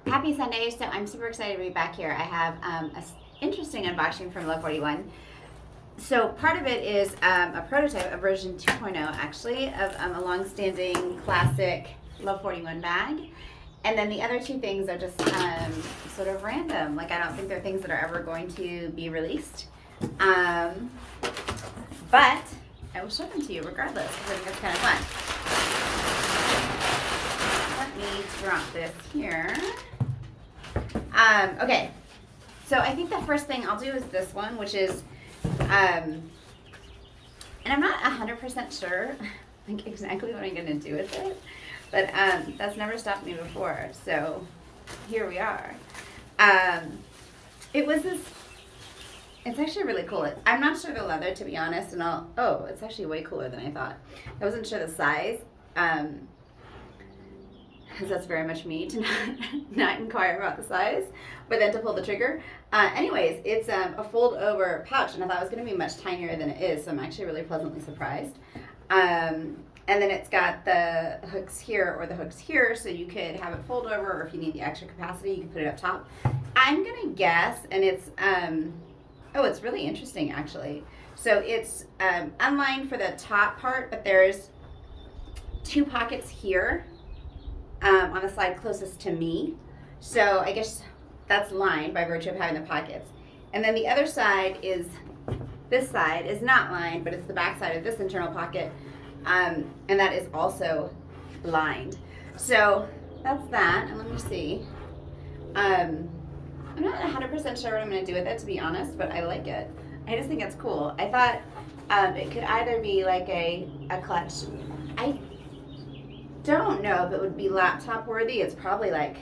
Happy Sunday. So I'm super excited to be back here. I have an interesting unboxing from Love 41. So part of it is a prototype, a version 2.0 actually, of a long-standing classic Love 41 bag. And then the other two things are just sort of random. Like I don't think they're things that are ever going to be released. But I will show them to you regardless because I think it's kind of fun. Let me drop this here. Okay, so I think the first thing I'll do is this one, which is, and I'm not 100% sure like exactly what I'm going to do with it, but that's never stopped me before, so here we are. It was this, it's actually really cool. I'm not sure the leather, to be honest, and oh, it's actually way cooler than I thought. I wasn't sure the size, because that's very much me to not inquire about the size, but then to pull the trigger. Anyways, it's a fold-over pouch, and I thought it was going to be much tinier than it is, so I'm actually really pleasantly surprised. And then it's got the hooks here or the hooks here, so you could have it fold over, or if you need the extra capacity, you can put it up top. I'm going to guess, and it's, it's really interesting, actually. So it's unlined for the top part, but there's two pockets here. On the side closest to me. So I guess that's lined by virtue of having the pockets. And then the other side is, this side is not lined, but it's the back side of this internal pocket. And that is also lined. So that's that. And let me see. I'm not 100% sure what I'm going to do with it, to be honest, but I like it. I just think it's cool. I thought it could either be like a clutch. I don't know if it would be laptop worthy. It's probably like,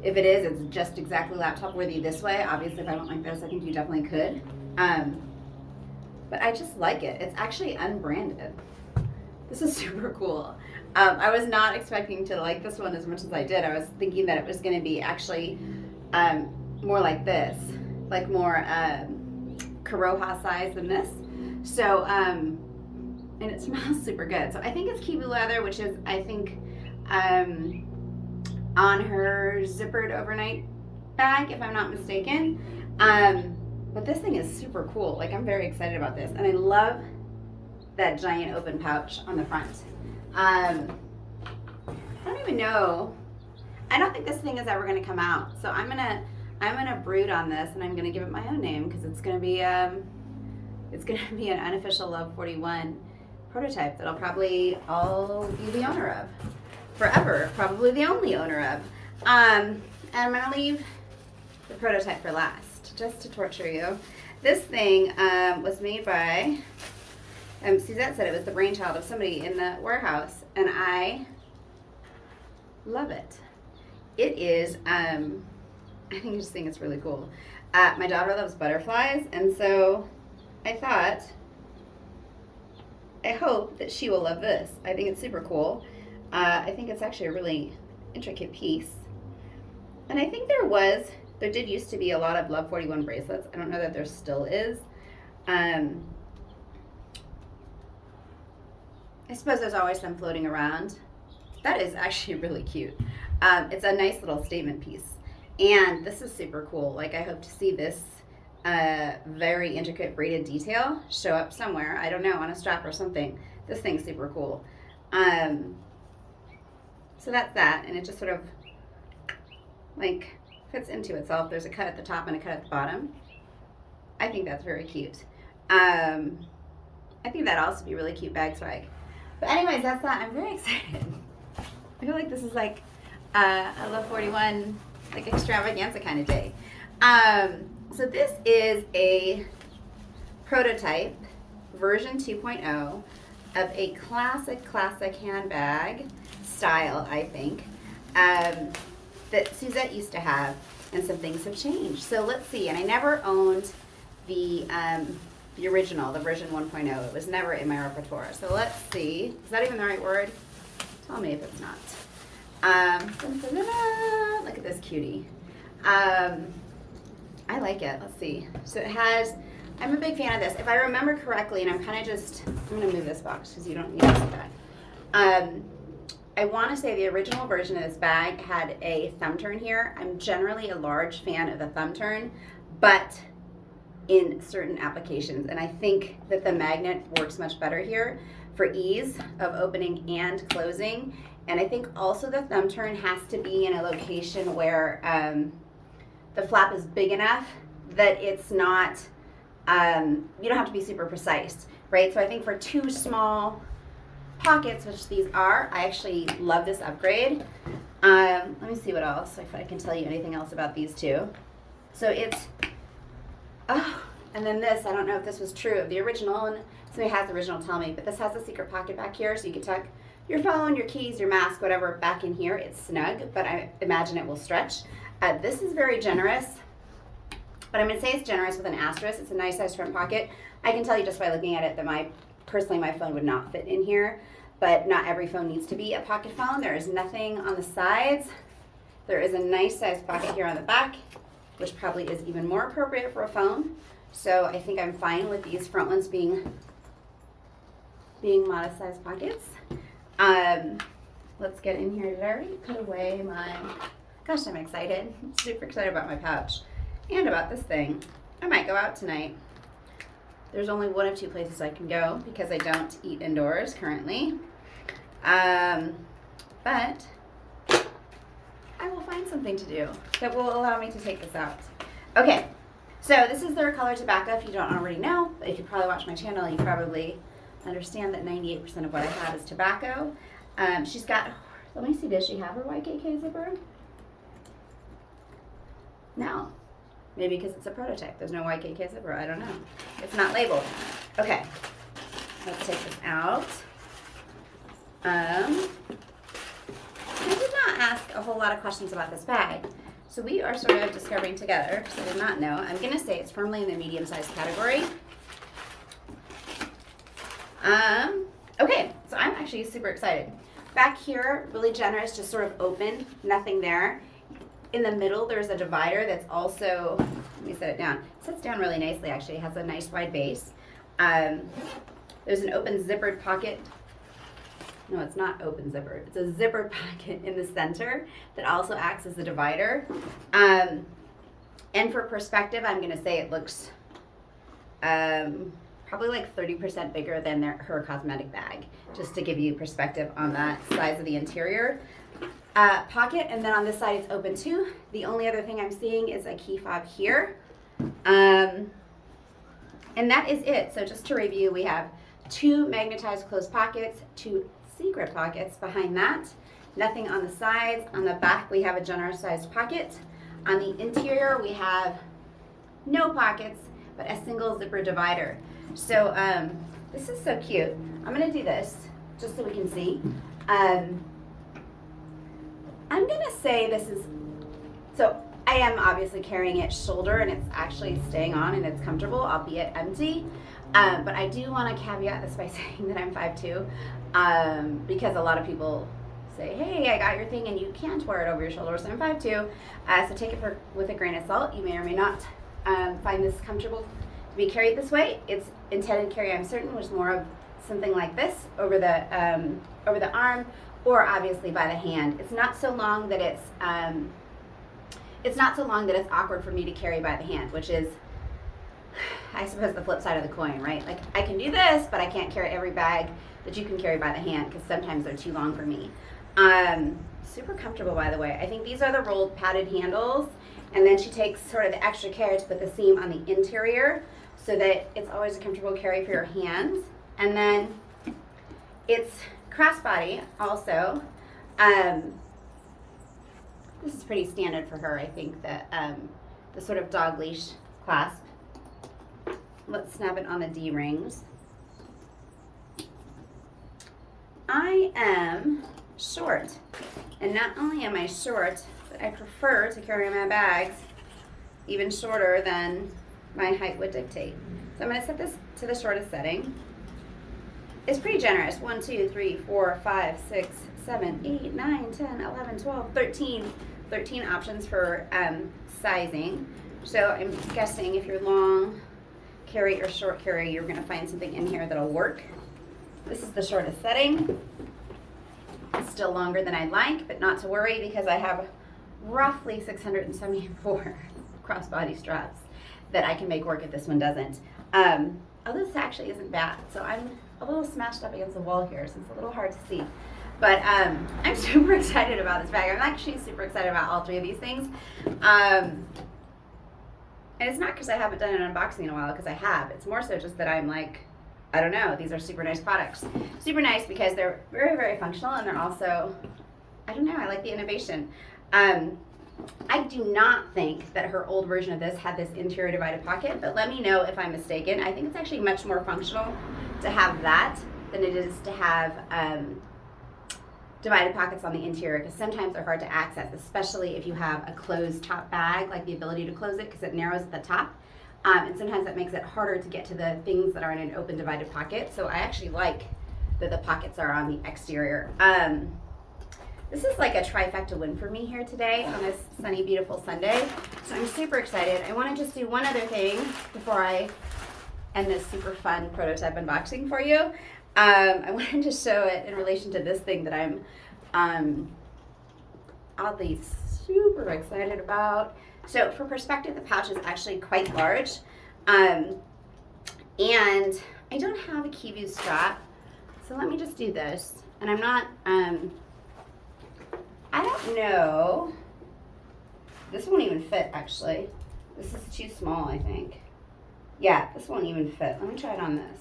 if it is, it's just exactly laptop worthy this way. Obviously, if I went like this, I think you definitely could. But I just like it. It's actually unbranded. This is super cool. I was not expecting to like this one as much as I did. I was thinking that it was going to be actually more like this, like more Caroha size than this. So, and it smells super good. So I think it's kiwi leather, which is, I think, on her zippered overnight bag, if I'm not mistaken. But this thing is super cool. Like, I'm very excited about this. And I love that giant open pouch on the front. I don't even know. I don't think this thing is ever gonna come out. So I'm gonna brood on this, and I'm gonna give it my own name, because it's gonna be an unofficial Love 41 prototype that I'll probably be the owner of forever, probably the only owner of. And I'm gonna leave the prototype for last, just to torture you. This thing was made by, Suzette said it was the brainchild of somebody in the warehouse, and I love it. It is, I think this thing is really cool. My daughter loves butterflies, and so I thought, I hope that she will love this. I think it's super cool. I think it's actually a really intricate piece. And I think there did used to be a lot of Love 41 bracelets. I don't know that there still is. I suppose there's always some floating around. That is actually really cute. It's a nice little statement piece. And this is super cool. Like, I hope to see this very intricate braided detail show up somewhere. I don't know, on a strap or something. This thing's super cool. So that's that, and it just sort of like fits into itself. There's a cut at the top and a cut at the bottom. I think that's very cute. I think that'd also be really cute bag swag. But anyways, that's that. I'm very excited. I feel like this is like a Love 41 like extravaganza kind of day. So this is a prototype, version 2.0, of a classic handbag style, I think, that Suzette used to have, and some things have changed. So let's see, and I never owned the original, the version 1.0. It was never in my repertoire. So let's see, is that even the right word? Tell me if it's not. Look at this cutie. I like it. Let's see. So it has, I'm a big fan of this. If I remember correctly, and I'm going to move this box because you don't need to see that. I want to say the original version of this bag had a thumb turn here. I'm generally a large fan of the thumb turn, but in certain applications. And I think that the magnet works much better here for ease of opening and closing. And I think also the thumb turn has to be in a location where the flap is big enough that it's not, you don't have to be super precise, right? So I think for two small pockets, which these are, I actually love this upgrade. Let me see what else, if I can tell you anything else about these two. So it's, oh, and then this, I don't know if this was true of the original, and somebody has the original, tell me, but this has a secret pocket back here, so you can tuck your phone, your keys, your mask, whatever, back in here. It's snug, but I imagine it will stretch. This is very generous, but I'm gonna say it's generous with an asterisk. It's a nice size front pocket. I can tell you just by looking at it that personally my phone would not fit in here, but not every phone needs to be a pocket phone. There is nothing on the sides. There is a nice size pocket here on the back, which probably is even more appropriate for a phone. So I think I'm fine with these front ones being modest sized pockets. Let's get in here. Did I already put away my, gosh, I'm excited. I'm super excited about my pouch and about this thing. I might go out tonight. There's only one of two places I can go because I don't eat indoors currently. But I will find something to do that will allow me to take this out. Okay, so this is their color tobacco. If you don't already know, but if you probably watch my channel, you probably understand that 98% of what I have is tobacco. She's got, let me see, does she have her YKK zipper? No. Maybe because it's a prototype. There's no YKK zipper. I don't know. It's not labeled. Okay. Let's take this out. I did not ask a whole lot of questions about this bag. So we are sort of discovering together, because I did not know. I'm going to say it's firmly in the medium-sized category. Okay, so I'm actually super excited. Back here, really generous, just sort of open, nothing there. In the middle, there's a divider that's also, let me set it down. It sits down really nicely, actually. It has a nice wide base. There's an open zippered pocket. No, it's not open zippered. It's a zippered pocket in the center that also acts as a divider. And for perspective, I'm going to say it looks probably like 30% bigger than her cosmetic bag, just to give you perspective on that size of the interior. Pocket, and then on this side it's open too. The only other thing I'm seeing is a key fob here. And that is it. So just to review, we have two magnetized closed pockets, two secret pockets behind that. Nothing on the sides. On the back we have a generous sized pocket. On the interior we have no pockets, but a single zipper divider. So this is so cute. I'm gonna do this just so we can see. I'm gonna say this is, so I am obviously carrying it shoulder and it's actually staying on and it's comfortable, albeit empty. But I do want to caveat this by saying that I'm 5'2", because a lot of people say, hey, I got your thing and you can't wear it over your shoulder, so I'm 5'2". So take it with a grain of salt. You may or may not find this comfortable to be carried this way. It's intended carry, I'm certain, was more of something like this over the arm, or obviously by the hand. It's not so long that it's awkward for me to carry by the hand, which is, I suppose, the flip side of the coin, right? Like, I can do this, but I can't carry every bag that you can carry by the hand because sometimes they're too long for me. Super comfortable, by the way. I think these are the rolled padded handles, and then she takes sort of the extra care to put the seam on the interior so that it's always a comfortable carry for your hands. And then it's crossbody also. This is pretty standard for her, I think, that the sort of dog leash clasp. Let's snap it on the D-rings. I am short, and not only am I short, but I prefer to carry my bags even shorter than my height would dictate. So I'm going to set this to the shortest setting. It's pretty generous. 1, 2, 3, 4, 5, 6, 7, 8, 9, 10, 11, 12, 13 options for sizing. So I'm guessing if you're long carry or short carry, you're going to find something in here that'll work. This is the shortest setting. It's still longer than I'd like, but not to worry because I have roughly 674 crossbody straps that I can make work if this one doesn't. Although this actually isn't bad, so I'm a little smashed up against the wall here, so it's a little hard to see. But I'm super excited about this bag. I'm actually super excited about all three of these things. And it's not because I haven't done an unboxing in a while, because I have. It's more so just that I'm like, I don't know, these are super nice products. Super nice because they're very, very functional, and they're also, I don't know, I like the innovation. I do not think that her old version of this had this interior divided pocket, but let me know if I'm mistaken. I think it's actually much more functional to have that than it is to have divided pockets on the interior, because sometimes they're hard to access, especially if you have a closed top bag, like the ability to close it because it narrows at the top. And sometimes that makes it harder to get to the things that are in an open divided pocket. So I actually like that the pockets are on the exterior. This is like a trifecta win for me here today on this sunny, beautiful Sunday. So I'm super excited. I want to just do one other thing before I end this super fun prototype unboxing for you. I wanted to show it in relation to this thing that I'm oddly super excited about. So for perspective, the pouch is actually quite large. And I don't have a Kivu strap. So let me just do this. And I'm not, I don't know. This won't even fit, actually. This is too small, I think. Yeah, this won't even fit. Let me try it on this.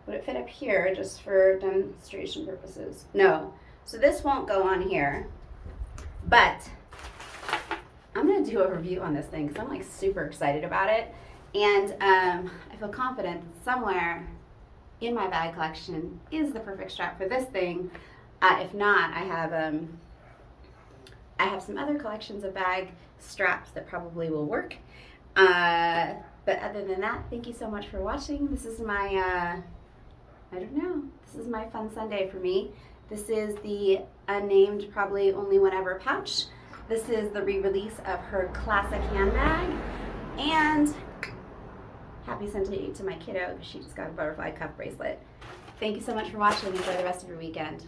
Would it fit up here just for demonstration purposes? No. So this won't go on here. But I'm going to do a review on this thing because I'm like super excited about it. And I feel confident that somewhere in my bag collection is the perfect strap for this thing. If not, I have some other collections of bag straps that probably will work. But other than that, thank you so much for watching. This is my, I don't know, this is my fun Sunday for me. This is the unnamed, probably only one ever pouch. This is the re-release of her classic handbag. And happy Sunday to my kiddo, because she just got a butterfly cuff bracelet. Thank you so much for watching. Enjoy the rest of your weekend.